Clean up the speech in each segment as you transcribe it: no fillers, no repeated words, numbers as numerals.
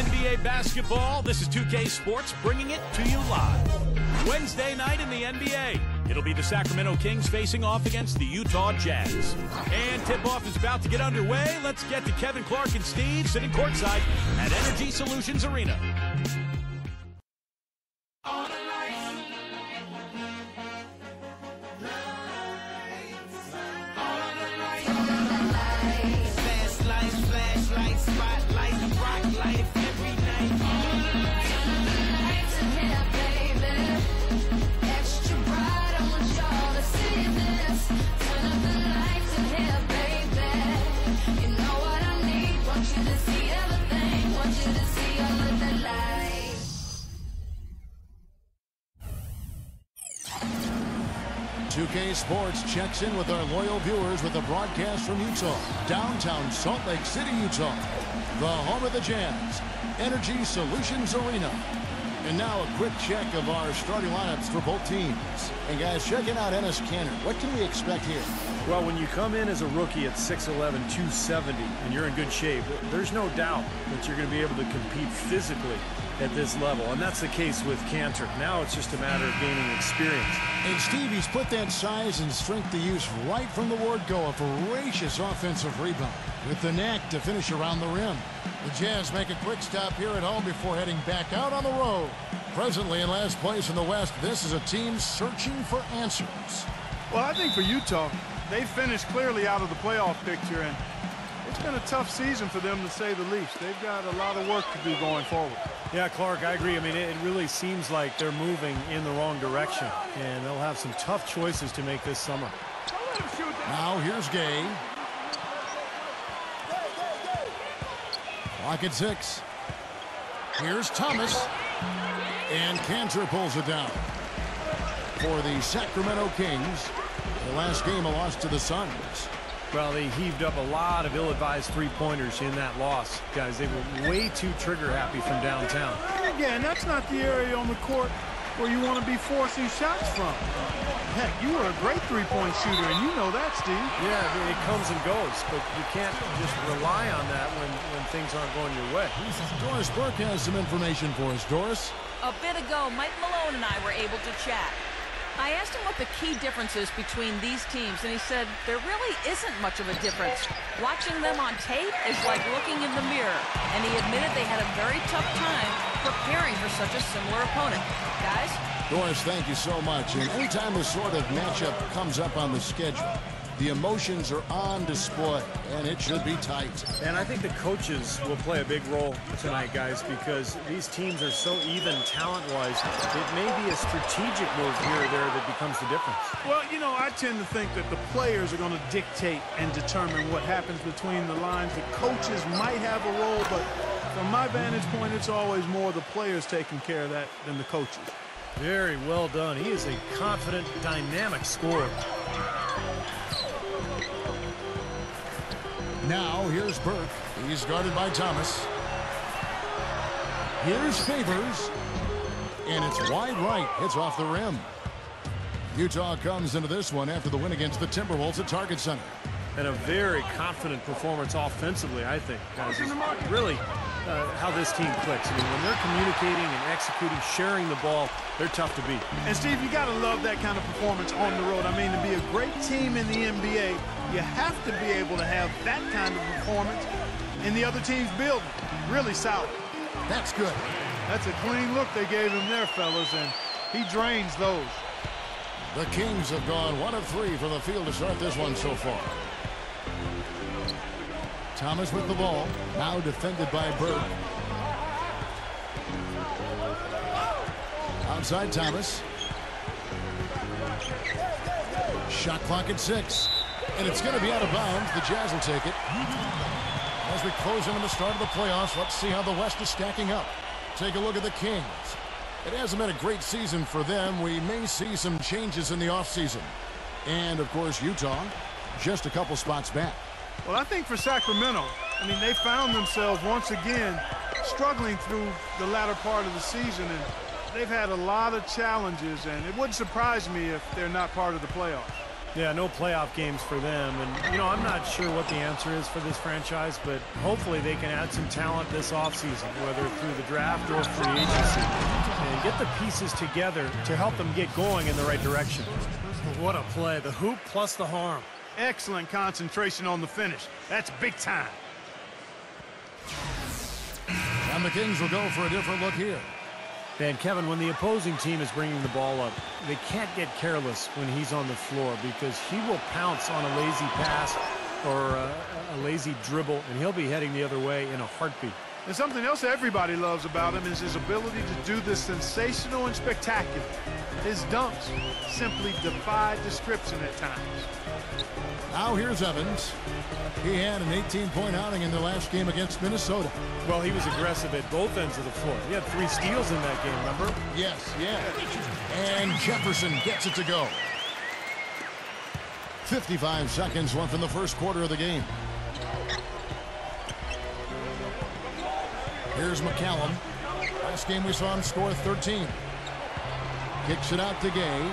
NBA basketball. This is 2K Sports bringing it to you live. Wednesday night in the NBA. It'll be the Sacramento Kings facing off against the Utah Jazz. And tip-off is about to get underway. Let's get to Kevin Clark and Steve sitting courtside at Energy Solutions Arena. Sports checks in with our loyal viewers with a broadcast from Utah, downtown Salt Lake City, Utah, the home of the Jazz, Energy Solutions Arena. And now a quick check of our starting lineups for both teams. And guys, checking out Enes Kanter. What can we expect here? Well, when you come in as a rookie at 6'11", 270, and you're in good shape, there's no doubt that you're going to be able to compete physically at this level, and that's the case with Kanter. Now it's just a matter of gaining experience. And Steve, he's put that size and strength to use right from the word go. A voracious offensive rebound with the knack to finish around the rim. The Jazz make a quick stop here at home before heading back out on the road. Presently in last place in the West, this is a team searching for answers. Well, I think for Utah, they finished clearly out of the playoff picture, and it's been a tough season for them to say the least. They've got a lot of work to do going forward. Yeah, Clark, I agree. I mean, it really seems like they're moving in the wrong direction, and they'll have some tough choices to make this summer. Now here's Gay. Clock at 6. Here's Thomas. And Kanter pulls it down. For the Sacramento Kings, the last game a loss to the Suns. Well, they heaved up a lot of ill-advised three-pointers in that loss. Guys, they were way too trigger-happy from downtown. And again, that's not the area on the court where you want to be forcing shots from. Heck, you were a great three-point shooter, and you know that, Steve. Yeah, it comes and goes, but you can't just rely on that when things aren't going your way. Doris Burke has some information for us. Doris? A bit ago, Mike Malone and I were able to chat. I asked him what the key difference is between these teams, and he said there really isn't much of a difference. Watching them on tape is like looking in the mirror, and he admitted they had a very tough time preparing for such a similar opponent. Guys? Doris, thank you so much. And anytime this sort of matchup comes up on the schedule, the emotions are on display, and it should be tight. And I think the coaches will play a big role tonight, guys, because these teams are so even talent-wise. It may be a strategic move here or there that becomes the difference. Well, you know, I tend to think that the players are going to dictate and determine what happens between the lines. The coaches might have a role, but from my vantage point, it's always more the players taking care of that than the coaches. Very well done. He is a confident, dynamic scorer. Now, here's Burke. He's guarded by Thomas. Here's Favors. And it's wide right. It's off the rim. Utah comes into this one after the win against the Timberwolves at Target Center. And a very confident performance offensively, I think, guys. Really how this team clicks. I mean, when they're communicating and executing, sharing the ball, they're tough to beat. And, Steve, you got to love that kind of performance on the road. I mean, to be a great team in the NBA, you have to be able to have that kind of performance in the other team's building. Really solid. That's good. That's a clean look they gave him there, fellas, and he drains those. The Kings have gone 1 of 3 from the field to start this one so far. Thomas with the ball, now defended by Burke. Outside Thomas. Shot clock at 6. And it's going to be out of bounds. The Jazz will take it. As we close in on the start of the playoffs, let's see how the West is stacking up. Take a look at the Kings. It hasn't been a great season for them. We may see some changes in the offseason. And, of course, Utah, just a couple spots back. Well, I think for Sacramento, I mean, they found themselves once again struggling through the latter part of the season, and they've had a lot of challenges, and it wouldn't surprise me if they're not part of the playoffs. Yeah, no playoff games for them. And, you know, I'm not sure what the answer is for this franchise, but hopefully they can add some talent this offseason, whether through the draft or free agency, and get the pieces together to help them get going in the right direction. What a play. The hoop plus the harm. Excellent concentration on the finish. That's big time. And the Kings will go for a different look here. And Kevin, when the opposing team is bringing the ball up, they can't get careless when he's on the floor because he will pounce on a lazy pass or a lazy dribble, and he'll be heading the other way in a heartbeat. And something else everybody loves about him is his ability to do this sensational and spectacular. His dunks simply defy description at times. Now here's Evans. He had an 18-point outing in the last game against Minnesota. Well, he was aggressive at both ends of the floor. He had 3 steals in that game, remember? Yes, yeah. And Jefferson gets it to go. 55 seconds left in the first quarter of the game. Here's McCallum. Last game we saw him score 13. Kicks it out to Gay.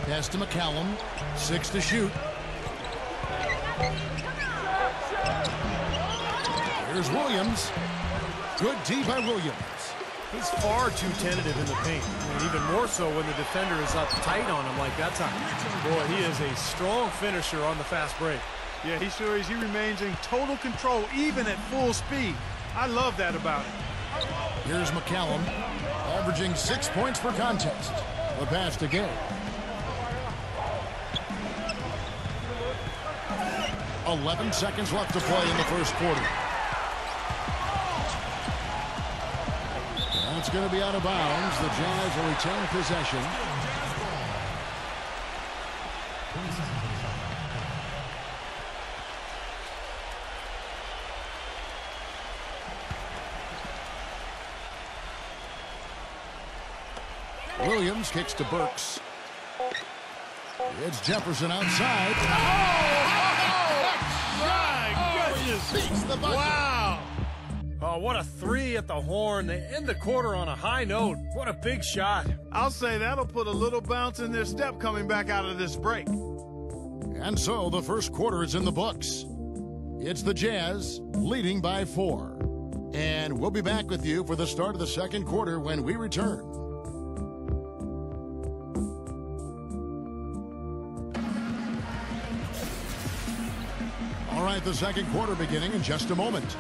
Pass to McCallum. 6 to shoot. Here's Williams. Good D by Williams. He's far too tentative in the paint, and even more so when the defender is up tight on him like that time. Boy, he is a strong finisher on the fast break. Yeah, he sure is. He remains in total control, even at full speed. I love that about him. Here's McCallum, averaging 6 points per contest. The pass to Gay. 11 seconds left to play in the first quarter. That's going to be out of bounds. The Jazz will retain possession. Williams kicks to Burks. It's Jefferson outside. Wow. Oh, what a 3 at the horn. They end the quarter on a high note. What a big shot. I'll say that'll put a little bounce in their step coming back out of this break. And so the first quarter is in the books. It's the Jazz leading by 4. And we'll be back with you for the start of the second quarter when we return. All right, the second quarter beginning in just a moment.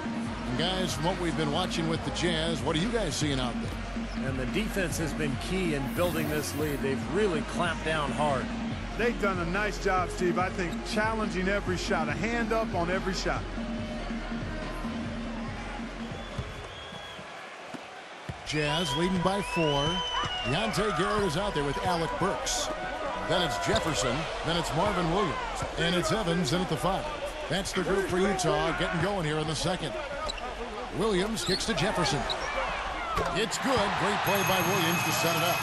And guys, from what we've been watching with the Jazz, what are you guys seeing out there? And the defense has been key in building this lead. They've really clamped down hard. They've done a nice job, Steve. I think challenging every shot, a hand up on every shot. Jazz leading by 4. Deontay Garrett is out there with Alec Burks. Then it's Jefferson. Then it's Marvin Williams. And it's Evans in at the 5. That's the group for Utah getting going here in the second. Williams kicks to Jefferson. It's good. Great play by Williams to set it up.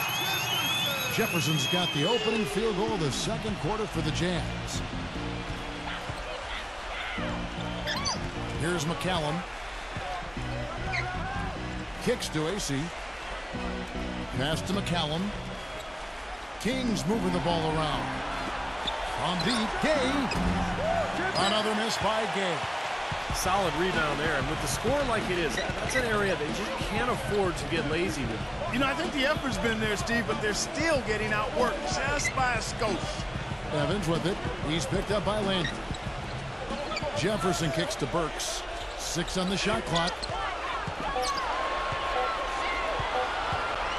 Jefferson's got the opening field goal of the second quarter for the Jazz. Here's McCallum. Kicks to AC. Pass to McCallum. Kings moving the ball around. On deep, Gay. Another miss by Gay. Solid rebound there, and with the score like it is, that's an area they just can't afford to get lazy with. You know, I think the effort's been there, Steve, but they're still getting outworked just by a skosh. Evans with it. He's picked up by Landry. Jefferson kicks to Burks. 6 on the shot clock.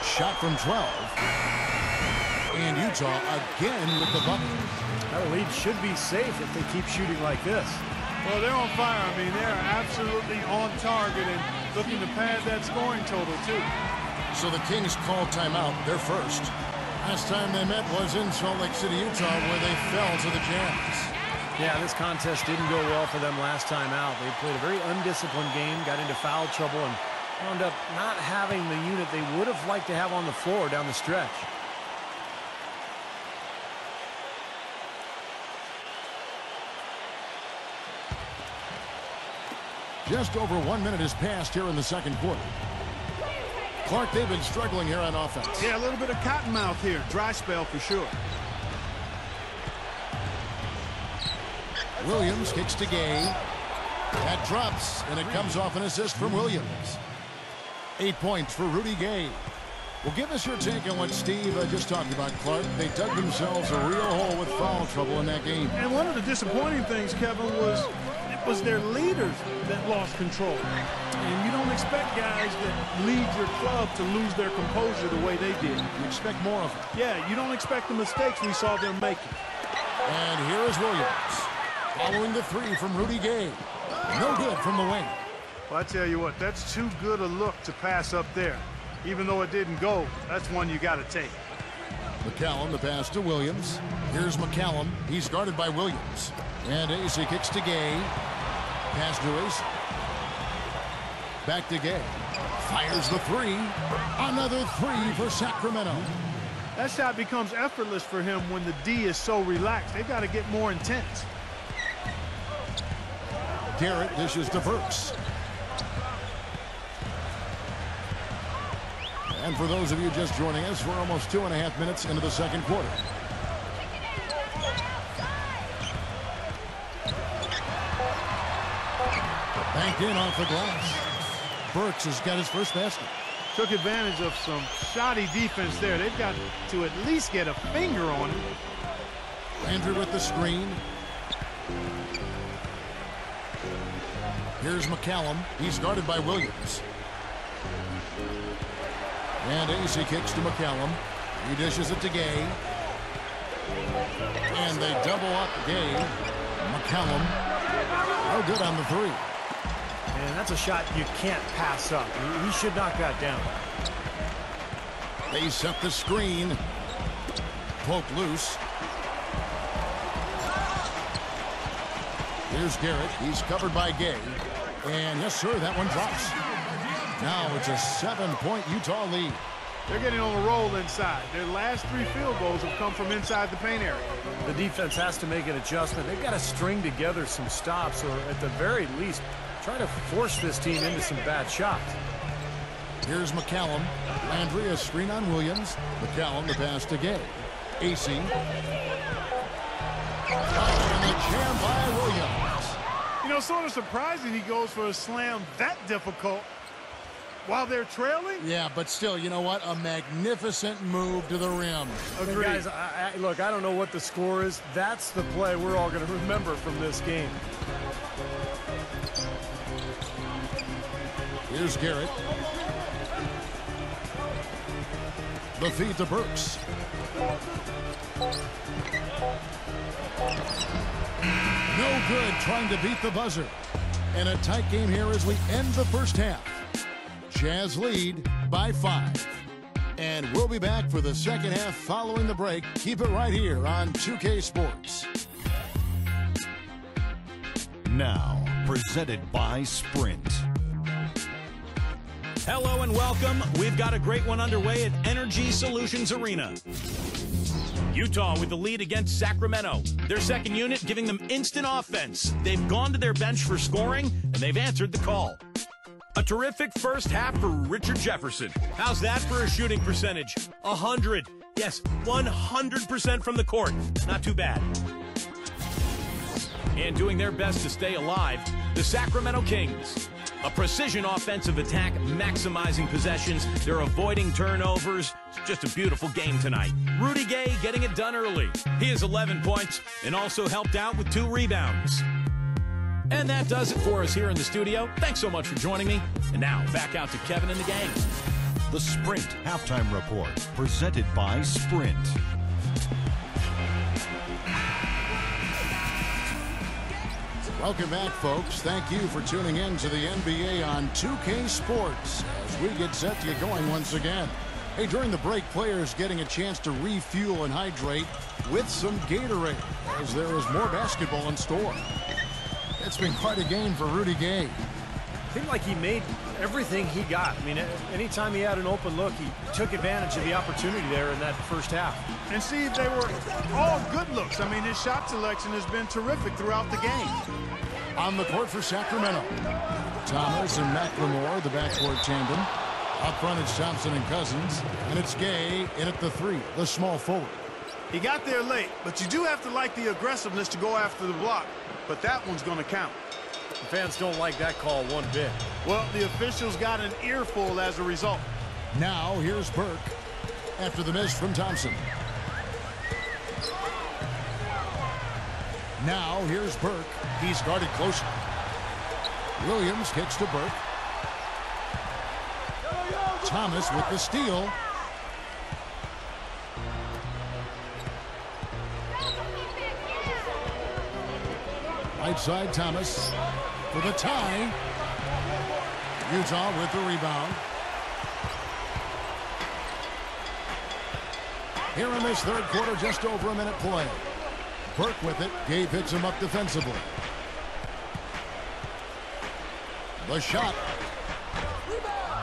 Shot from 12. And Utah again with the bucket. That lead should be safe if they keep shooting like this. Well, they're on fire. I mean, they're absolutely on target and looking to pad that scoring total, too. So the Kings call timeout. They're first. Last time they met was in Salt Lake City, Utah, where they fell to the Jazz. Yeah, this contest didn't go well for them last time out. They played a very undisciplined game, got into foul trouble, and wound up not having the unit they would have liked to have on the floor down the stretch. Just over 1 minute has passed here in the second quarter. Clark, they've been struggling here on offense. Yeah, a little bit of cottonmouth here. Dry spell for sure. Williams kicks to Gay. That drops, and it comes off an assist from Williams. 8 points for Rudy Gay. Well, give us your take on what Steve just talked about, Clark. They dug themselves a real hole with foul trouble in that game. And one of the disappointing things, Kevin, was it was their leaders that lost control. And you don't expect guys that lead your club to lose their composure the way they did. You expect more of them. Yeah, you don't expect the mistakes we saw them making. And here is Williams. Following the three from Rudy Gay. No good from the wing. Well, I tell you what, that's too good a look to pass up there. Even though it didn't go, that's one you got to take. McCallum, the pass to Williams. Here's McCallum. He's guarded by Williams. And Ace kicks to Gay. Pass to Ace. Back to Gay. Fires the three. Another three for Sacramento. That shot becomes effortless for him when the D is so relaxed. They've got to get more intense. Garrett dishes to Burks. And for those of you just joining us, we're almost 2.5 minutes into the second quarter. Banked in off the glass. Burks has got his first basket. Took advantage of some shoddy defense there. They've got to at least get a finger on it. Landry with the screen. Here's McCallum. He's guarded by Williams. And Ace kicks to McCallum. He dishes it to Gay. And they double up Gay. McCallum. No good on the three. And that's a shot you can't pass up. He should knock that down. They set the screen. Poke loose. Here's Garrett. He's covered by Gay. And yes, sir, that one drops. Now it's a 7-point Utah lead. They're getting on a roll inside. Their last 3 field goals have come from inside the paint area. The defense has to make an adjustment. They've got to string together some stops, or at the very least, try to force this team into some bad shots. Here's McCallum. Landry, a screen on Williams. McCallum, the pass to Gay. AC. And the jam by Williams. You know, sort of surprising he goes for a slam that difficult while they're trailing. Yeah, but still, you know what? A magnificent move to the rim. Agreed. Guys, look, I don't know what the score is. That's the play we're all going to remember from this game. Here's Garrett. The feed to Burks. No good trying to beat the buzzer. And a tight game here as we end the first half. Jazz lead by 5. And we'll be back for the second half following the break. Keep it right here on 2K Sports. Now, presented by Sprint. Hello and welcome. We've got a great one underway at Energy Solutions Arena. Utah with the lead against Sacramento. Their second unit giving them instant offense. They've gone to their bench for scoring, and they've answered the call. A terrific first half for Richard Jefferson. How's that for a shooting percentage? 100. Yes, 100% from the court. Not too bad. And doing their best to stay alive, the Sacramento Kings. A precision offensive attack, maximizing possessions. They're avoiding turnovers. It's just a beautiful game tonight. Rudy Gay getting it done early. He has 11 points and also helped out with 2 rebounds. And that does it for us here in the studio. Thanks so much for joining me. And now, back out to Kevin and the gang. The Sprint Halftime Report, presented by Sprint. Welcome back, folks. Thank you for tuning in to the NBA on 2K Sports as we get set to get going once again. Hey, during the break, players getting a chance to refuel and hydrate with some Gatorade as there is more basketball in store. It's been quite a game for Rudy Gay. It seemed like he made everything he got. I mean, anytime he had an open look, he took advantage of the opportunity there in that first half. And see, they were all good looks. I mean, his shot selection has been terrific throughout the game. On the court for Sacramento, Thomas and McLemore, the backcourt tandem. Up front, it's Thompson and Cousins, and it's Gay in at the 3, the small forward. He got there late, but you do have to like the aggressiveness to go after the block. But that one's going to count. The fans don't like that call one bit. Well, the officials got an earful as a result. Now here's Burke after the miss from Thompson. Now here's Burke. He's guarded closely. Williams kicks to Burke. Thomas with the steal. Right side, Thomas for the tie. Utah with the rebound. Here in this third quarter, just over a minute play. Burke with it. Gay picks him up defensively. The shot.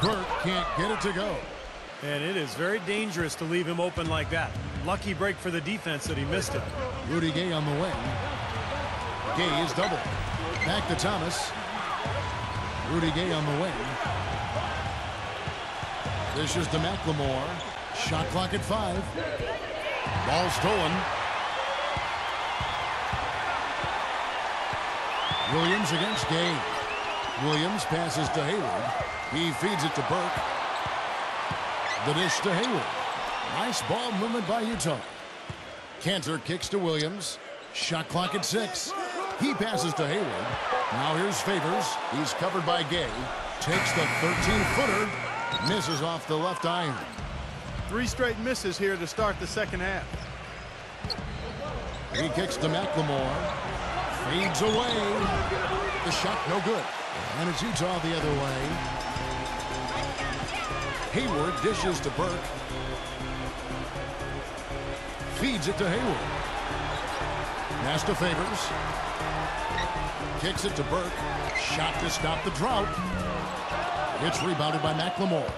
Burke can't get it to go. And it is very dangerous to leave him open like that. Lucky break for the defense that he missed it. Rudy Gay on the wing. Gay is double. Back to Thomas. Rudy Gay on the wing. This is to McLemore. Shot clock at 5. Ball stolen. Williams against Gay. Williams passes to Hayward. He feeds it to Burke. The dish to Hayward. Nice ball movement by Utah. Cantor kicks to Williams. Shot clock at 6. He passes to Hayward. Now here's Favors. He's covered by Gay. Takes the 13-footer. Misses off the left iron. 3 straight misses here to start the second half. He kicks to McLemore. Feeds away. The shot no good. And it's Utah the other way. Hayward dishes to Burke. Feeds it to Hayward. Pass to Favors. Kicks it to Burke. Shot to stop the drought. It's rebounded by McLemore.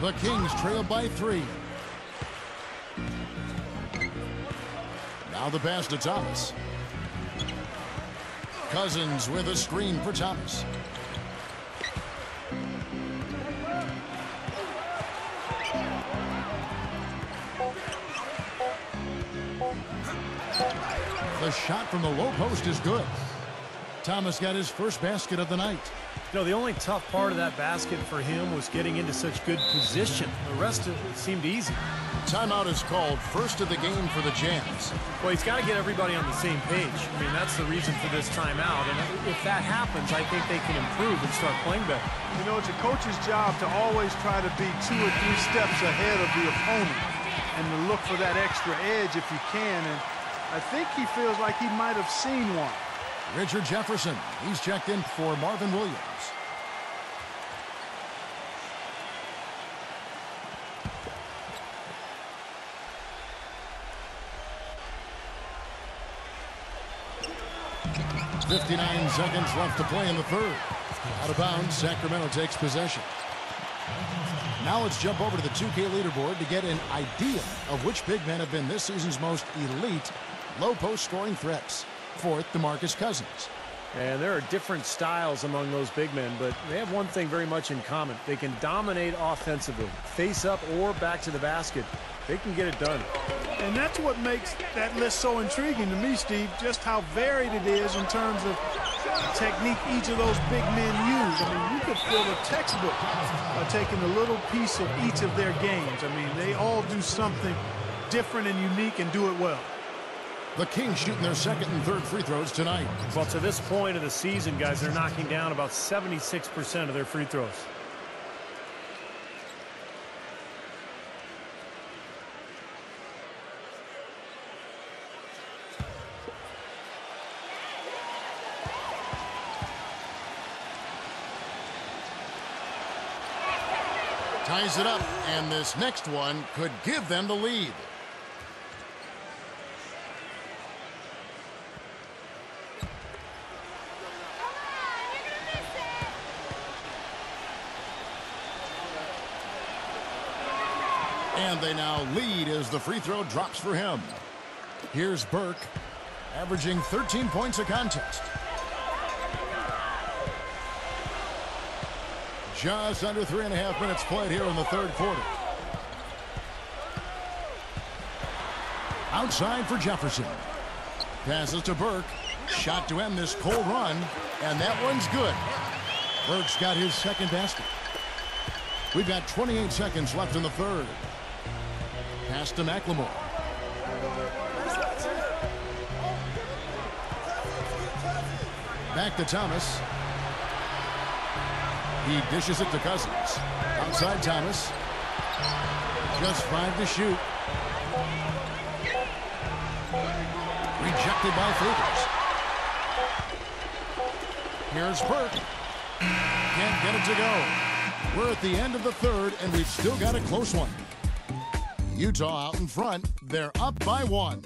The Kings trail by 3. Now the pass to Thomas. Cousins with a screen for Thomas. The shot from the low post is good. Thomas got his first basket of the night. You know, the only tough part of that basket for him was getting into such good position. The rest of it seemed easy. Timeout is called, first of the game for the Jazz. Well, he's got to get everybody on the same page. I mean, that's the reason for this timeout. And if that happens, I think they can improve and start playing better. You know, it's a coach's job to always try to be 2 or 3 steps ahead of the opponent and to look for that extra edge if you can. And I think he feels like he might have seen one. Richard Jefferson, he's checked in for Marvin Williams. .59 seconds left to play in the third. Out of bounds, Sacramento takes possession. Now let's jump over to the 2K leaderboard to get an idea of which big men have been this season's most elite low-post scoring threats. 4th, DeMarcus Cousins. And there are different styles among those big men, but they have one thing very much in common. They can dominate offensively, face up or back to the basket. They can get it done. And that's what makes that list so intriguing to me, Steve, just how varied it is in terms of technique each of those big men use. I mean, you could fill a textbook by taking a little piece of each of their games. I mean, they all do something different and unique and do it well. The Kings shooting their second and third free throws tonight. Well, to this point of the season, guys, they're knocking down about 76% of their free throws. Ties it up, and this next one could give them the lead. And they now lead as the free throw drops for him. Here's Burke, averaging 13 points a contest. Just under 3.5 minutes played here in the third quarter. Outside for Jefferson. Passes to Burke. Shot to end this cold run, and that one's good. Burke's got his second basket. We've got 28 seconds left in the third. Pass to McLemore. Back to Thomas. He dishes it to Cousins. Outside Thomas. Just 5 to shoot. Rejected by Favors. Here's Burke. Can't get it to go. We're at the end of the third, and we've still got a close one. Utah out in front. They're up by 1.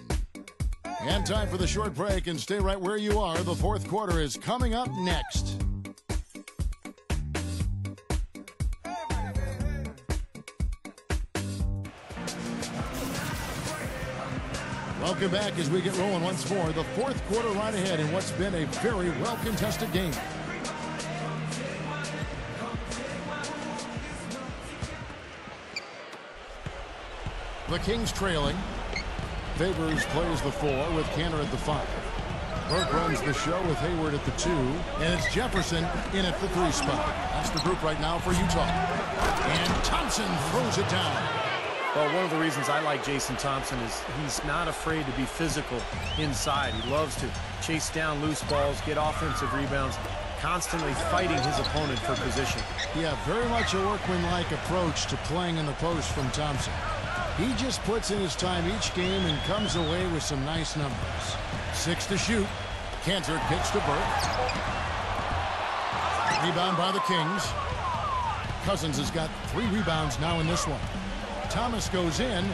And time for the short break, and stay right where you are. The fourth quarter is coming up next. Welcome back as we get rolling once more. The fourth quarter right ahead in what's been a very well-contested game. The Kings trailing. Favors plays the 4 with Kanter at the 5. Burke runs the show with Hayward at the 2. And it's Jefferson in at the 3 spot. That's the group right now for Utah. And Thompson throws it down. Well, one of the reasons I like Jason Thompson is he's not afraid to be physical inside. He loves to chase down loose balls, get offensive rebounds, constantly fighting his opponent for position. Yeah, very much a workmanlike approach to playing in the post from Thompson. He just puts in his time each game and comes away with some nice numbers. 6 to shoot. Kanter kicks to Burke. Rebound by the Kings. Cousins has got 3 rebounds now in this one. Thomas goes in.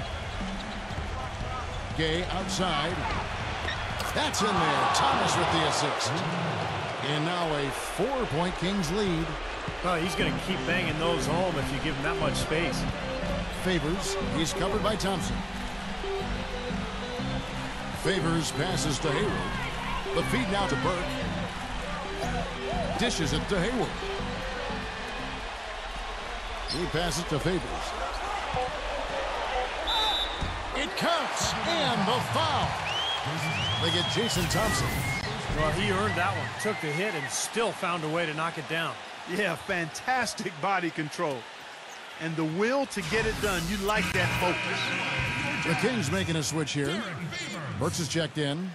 Gay outside. That's in there. Thomas with the assist. And now a 4-point Kings lead. Well, he's going to keep banging those home if you give him that much space. Favors. He's covered by Thompson. Favors passes to Hayward. The feed now to Burke. Dishes it to Hayward. He passes to Favors. It counts, and the foul. They get Jason Thompson. Well, he earned that one. Took the hit and still found a way to knock it down. Yeah, fantastic body control. And the will to get it done. You like that focus. The Kings making a switch here. Burks is checked in.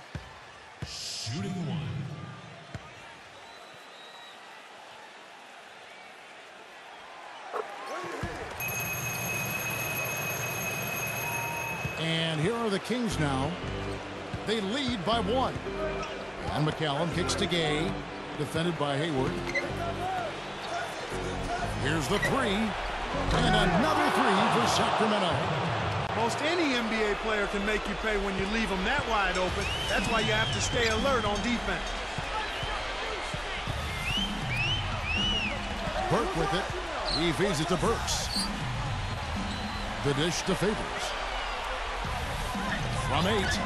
Shooting 1. And here are the Kings now. They lead by 1. And McCallum kicks to Gay. Defended by Hayward. Here's the 3. And another 3 for Sacramento. Most any NBA player can make you pay when you leave them that wide open. That's why you have to stay alert on defense. Burke with it. He feeds it to Burks. The dish to Favors. From 8.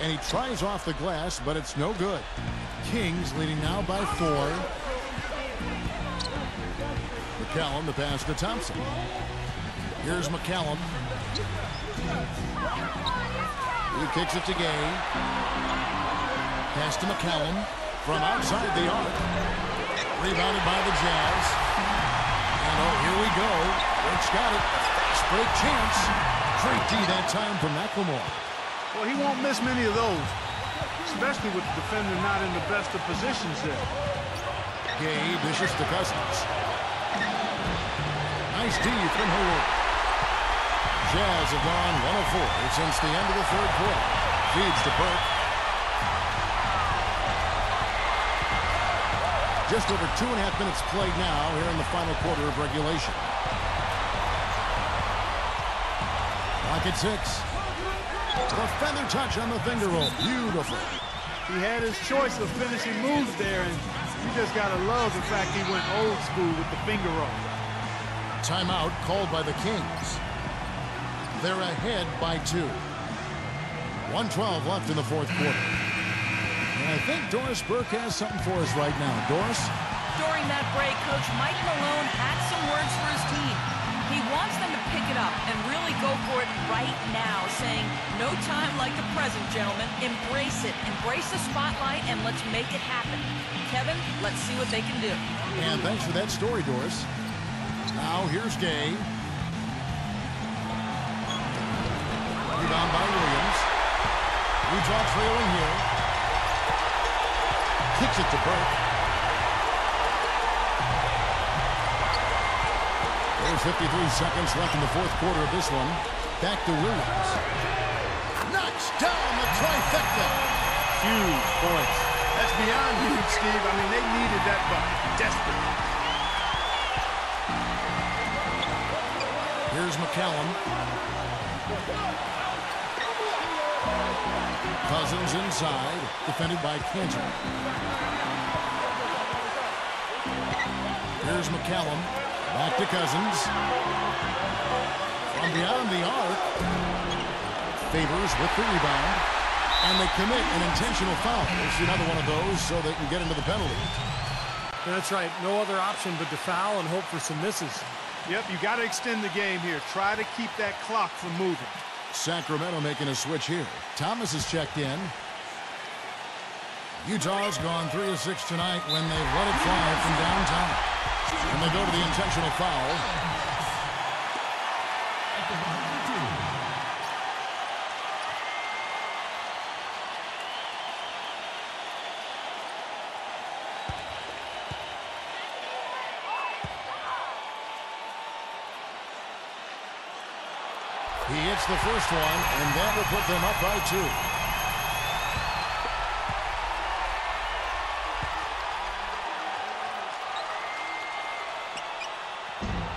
And he tries off the glass, but it's no good. Kings leading now by 4. McCallum, the pass to Thompson. Here's McCallum. He kicks it to Gay. Pass to McCallum from outside the arc. Rebounded by the Jazz. And oh, here we go. Burke's got it. Fast break chance. Great D that time from McLemore. Well, he won't miss many of those, especially with the defender not in the best of positions there. Gay dishes to Cousins. Nice D from Hayward. Jazz have gone 1 of 4 since the end of the third quarter. Feeds to Burke. Just over 2.5 minutes played now here in the final quarter of regulation. Clock at 6. The feather touch on the finger roll. Beautiful. He had his choice of finishing moves there, and you just got to love the fact he went old school with the finger roll. Timeout called by the Kings. They're ahead by 2. 1:12 left in the fourth quarter. And I think Doris Burke has something for us right now. Doris? During that break, Coach Mike Malone had some words for his team. He wants them to pick it up and really go for it right now, saying, no time like the present, gentlemen. Embrace it. Embrace the spotlight, and let's make it happen. Kevin, let's see what they can do. And thanks for that story, Doris. Now here's Gay. Rebound by Williams. Utah trailing here. Kicks it to Burke. There's 53 seconds left in the fourth quarter of this one. Back to Williams. Knocks down the trifecta. Huge points. That's beyond huge, Steve. I mean, they needed that bucket desperately. Here's McCallum. Cousins inside, defended by Cantor. Here's McCallum. Back to Cousins. From beyond the arc. Favors with the rebound. And they commit an intentional foul. We'll see another one of those so they can get into the penalty. That's right. No other option but to foul and hope for some misses. Yep, you got to extend the game here. Try to keep that clock from moving. Sacramento making a switch here. Thomas is checked in. Utah's gone 3 of 6 tonight when they've let it fly from downtown. And they go to the intentional foul. He hits the first one, and that will put them up by 2.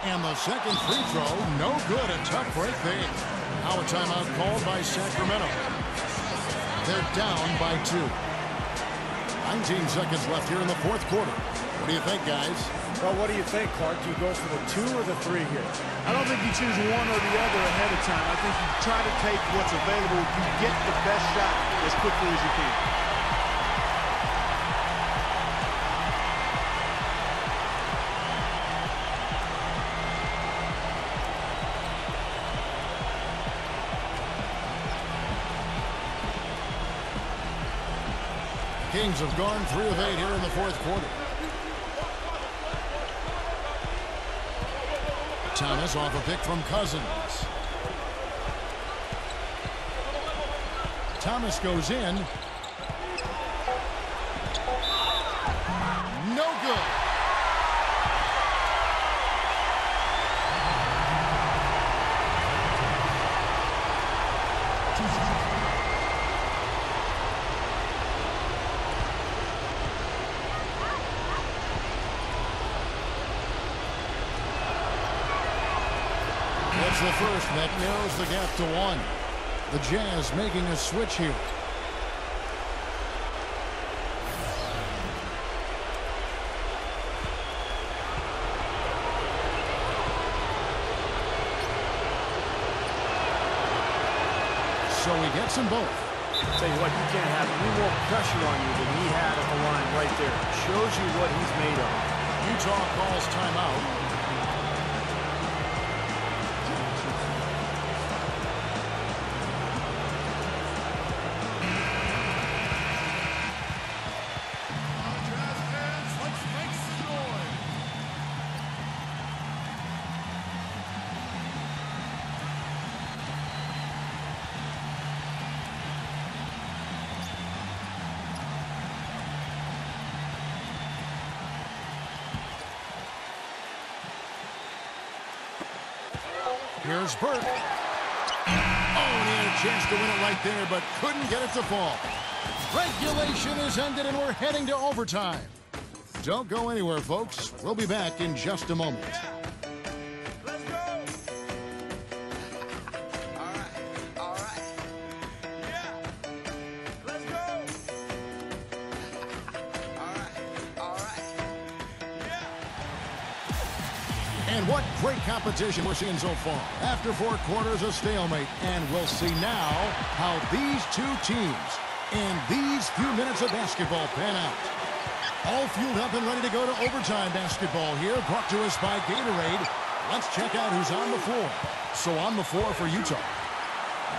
And the second free throw, no good. A tough break there. Now a timeout called by Sacramento. They're down by 2. 19 seconds left here in the fourth quarter. What do you think, guys? Well, what do you think, Clark? Do you go for the 2 or the 3 here? I don't think you choose one or the other ahead of time. I think you try to take what's available. You get the best shot as quickly as you can. Kings have gone 3 of 8 here in the fourth quarter. Thomas off a pick from Cousins. Thomas goes in. No good. That's the first, and that narrows the gap to 1. The Jazz making a switch here. So he gets them both. I'll tell you what, you can't have any more pressure on you than he had at the line right there. Shows you what he's made of. Utah calls timeout. Here's Burke. Oh, and he had a chance to win it right there, but couldn't get it to fall. Regulation is ended, and we're heading to overtime. Don't go anywhere, folks. We'll be back in just a moment. And what great competition we're seeing so far. After 4 quarters, a stalemate. And we'll see now how these two teams in these few minutes of basketball pan out. All fueled up and ready to go to overtime basketball here, brought to us by Gatorade. Let's check out who's on the floor. So on the floor for Utah,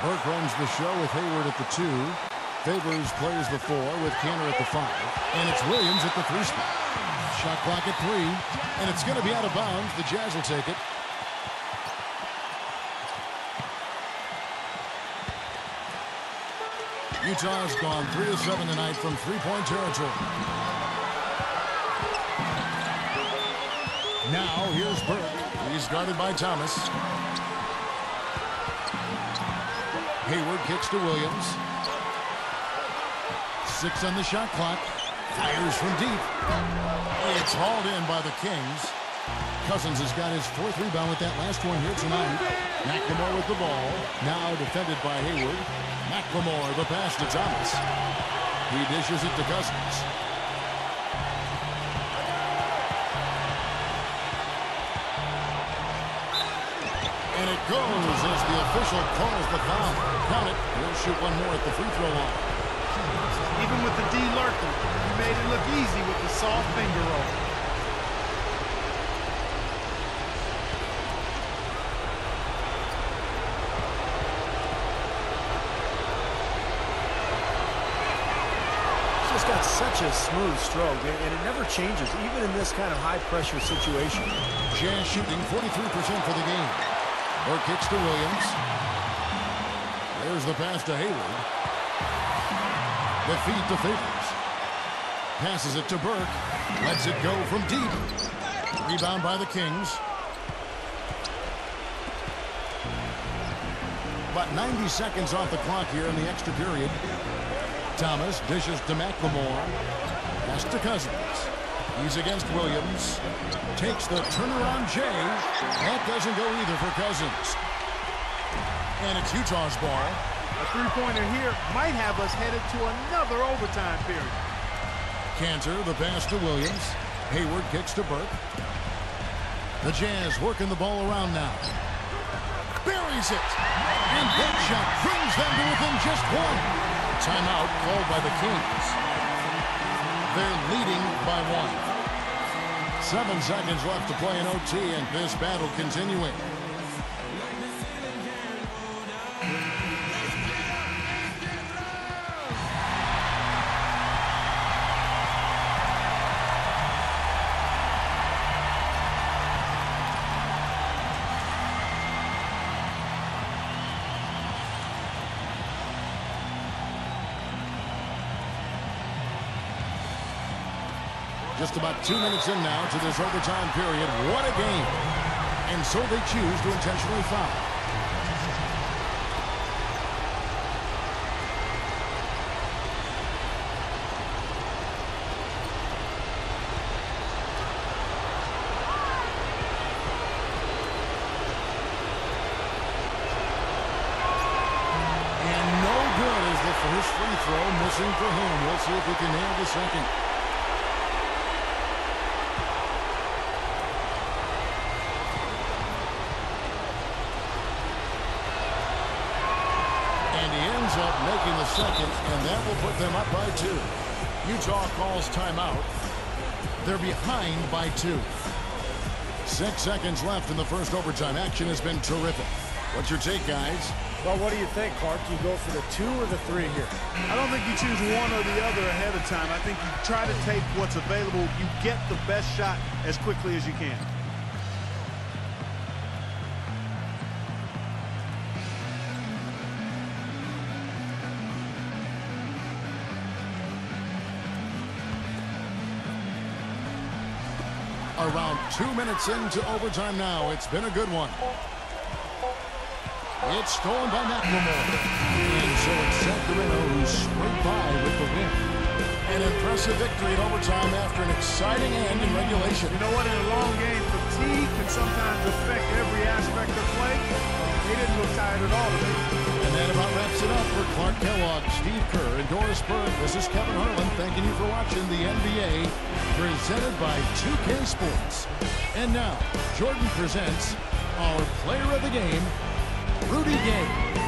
Burke runs the show with Hayward at the 2. Favors plays the 4 with Kanter at the 5. And it's Williams at the 3 spot. Shot clock at 3. And it's going to be out of bounds. The Jazz will take it. Utah's gone 3 of 7 tonight from three-point territory. Now here's Burke. He's guarded by Thomas. Hayward kicks to Williams. 6 on the shot clock. Fires from deep. It's hauled in by the Kings. Cousins has got his 4th rebound with that last one here tonight. McLemore with the ball. Now defended by Hayward. McLemore, the pass to Thomas. He dishes it to Cousins. And it goes as the official calls the foul. Count it. He'll shoot one more at the free throw line. Even with the D lurking, he made it look easy with the soft finger roll. He's just got such a smooth stroke, and it never changes, even in this kind of high-pressure situation. Jazz shooting 43% for the game. Burke kicks to Williams. There's the pass to Hayward. The feed to Favors. Passes it to Burke. Lets it go from deep. Rebound by the Kings. About 90 seconds off the clock here in the extra period. Thomas dishes to McLemore. Pass to Cousins. He's against Williams. Takes the turnaround J. That doesn't go either for Cousins. And it's Utah's ball. A three-pointer here might have us headed to another overtime period. Kanter, the pass to Williams. Hayward kicks to Burke. The Jazz working the ball around now. Buries it. And that shot brings them to within just 1. Timeout called by the Kings. They're leading by 1. 7 seconds left to play in OT, and this battle continuing. Just about 2 minutes in now to this overtime period. What a game. And so they choose to intentionally foul. And no good is the first free throw missing for him. We'll see if he can nail the second. Up making the second, and that will put them up by 2. Utah calls timeout. They're behind by 2. 6 seconds left in the first overtime. Action has been terrific. What's your take, guys? Well, what do you think, Clark? Do you go for the 2 or the 3 here? I don't think you choose one or the other ahead of time. I think you try to take what's available. You get the best shot as quickly as you can. Around 2 minutes into overtime now. It's been a good one. It's stolen by McLemore. And so it's Sacramento who scraped by with the win. An impressive victory in overtime after an exciting end in regulation. You know what? In a long game, fatigue can sometimes affect every aspect of play. They didn't look tired at all today. And that about wraps it up for Clark Kellogg, Steve Kerr, and Doris Burke. This is Kevin Harlan thanking you for watching the NBA presented by 2K Sports. And now, Jordan presents our player of the game, Rudy Gay.